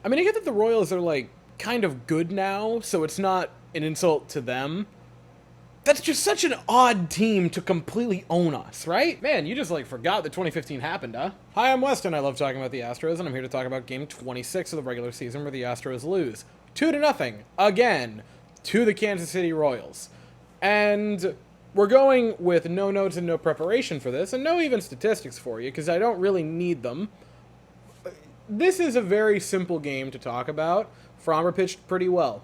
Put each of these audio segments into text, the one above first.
I mean, I get that the Royals are, like, kind of good now, so it's not an insult to them. That's just such an odd team to completely own us, right? Man, you just, like, forgot that 2015 happened, huh? Hi, I'm Weston. I love talking about the Astros, and I'm here to talk about Game 26 of the regular season where the Astros lose 2-0, again, to the Kansas City Royals. And we're going with no notes and no preparation for this, and no even statistics for you, because I don't really need them. This is a very simple game to talk about. Framber pitched pretty well.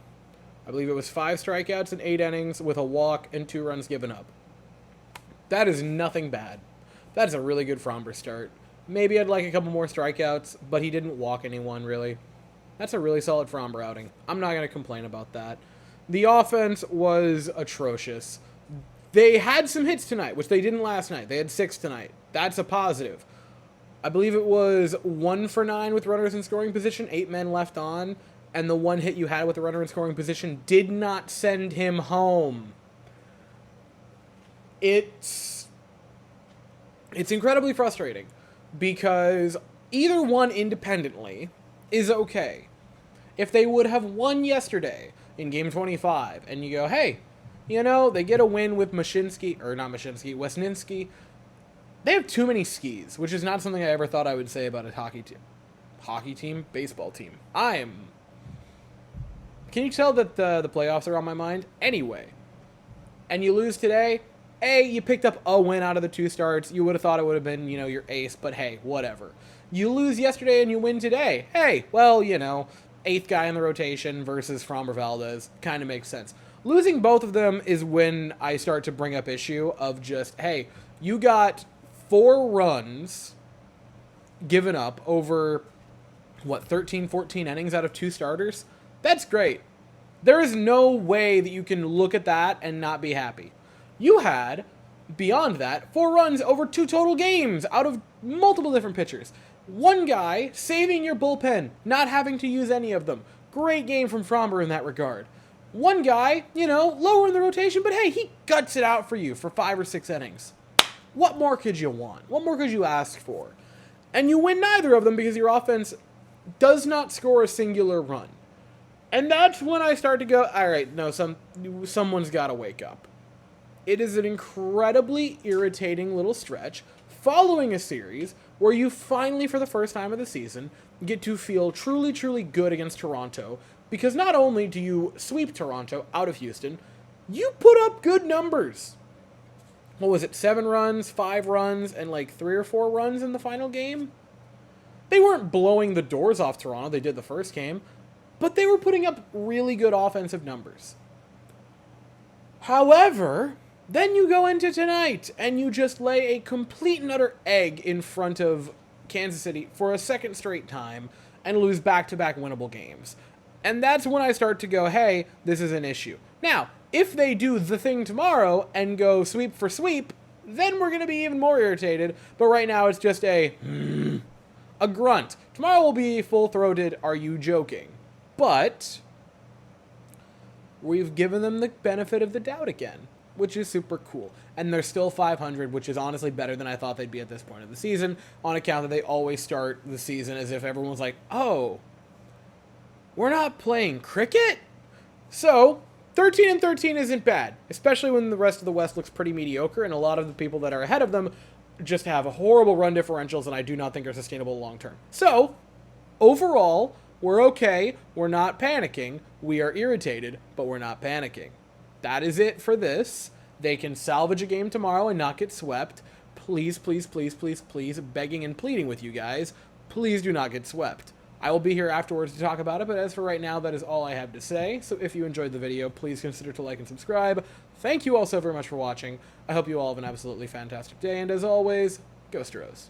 I believe it was 5 strikeouts in 8 innings with a walk and 2 runs given up. That is nothing bad. That's a really good Framber start. Maybe I'd like a couple more strikeouts, but he didn't walk anyone, really. That's a really solid Framber outing. I'm not going to complain about that. The offense was atrocious. They had some hits tonight, which they didn't last night. They had 6 tonight. That's a positive. I believe it was 1 for 9 with runners in scoring position, 8 men left on, and the one hit you had with the runner in scoring position did not send him home. It's incredibly frustrating because either one independently is okay. If they would have won yesterday in Game 25, and you go, hey, you know, they get a win with Wesninski. They have too many skis, which is not something I ever thought I would say about a hockey team, baseball team. Can you tell that the playoffs are on my mind? Anyway, and you lose today, you picked up a win out of the 2 starts. You would have thought it would have been, you know, your ace, but hey, whatever. You lose yesterday and you win today. Hey, well, you know, 8th guy in the rotation versus Framber Valdez kind of makes sense. Losing both of them is when I start to bring up issue of just, hey, you got 4 runs given up over, 13, 14 innings out of 2 starters? That's great. There is no way that you can look at that and not be happy. You had, beyond that, 4 runs over 2 total games out of multiple different pitchers. One guy saving your bullpen, not having to use any of them. Great game from Framber in that regard. One guy, you know, lower in the rotation, but hey, he guts it out for you for 5 or 6 innings. What more could you want? What more could you ask for? And you win neither of them because your offense does not score a singular run. And that's when I start to go, all right, no, someone's got to wake up. It is an incredibly irritating little stretch following a series where you finally, for the first time of the season, get to feel truly, truly good against Toronto, because not only do you sweep Toronto out of Houston, you put up good numbers. What was it, 7 runs, 5 runs, and like 3 or 4 runs in the final game? They weren't blowing the doors off Toronto, they did the first game, but they were putting up really good offensive numbers. However, then you go into tonight, and you just lay a complete and utter egg in front of Kansas City for a second straight time, and lose back-to-back winnable games. And that's when I start to go, hey, this is an issue. Now, if they do the thing tomorrow and go sweep for sweep, then we're going to be even more irritated. But right now, it's just a grunt. Tomorrow will be full-throated, are you joking? But we've given them the benefit of the doubt again, which is super cool. And they're still 500, which is honestly better than I thought they'd be at this point of the season, on account that they always start the season as if everyone's like, oh, we're not playing cricket? So 13-13 isn't bad, especially when the rest of the West looks pretty mediocre, and a lot of the people that are ahead of them just have horrible run differentials, and I do not think are sustainable long term. So overall, we're okay. We're not panicking. We are irritated, but we're not panicking. That is it for this. They can salvage a game tomorrow and not get swept. Please, please, please, please, please, begging and pleading with you guys, please do not get swept. I will be here afterwards to talk about it, but as for right now, that is all I have to say. So if you enjoyed the video, please consider to like and subscribe. Thank you all so very much for watching. I hope you all have an absolutely fantastic day, and as always, go Astros.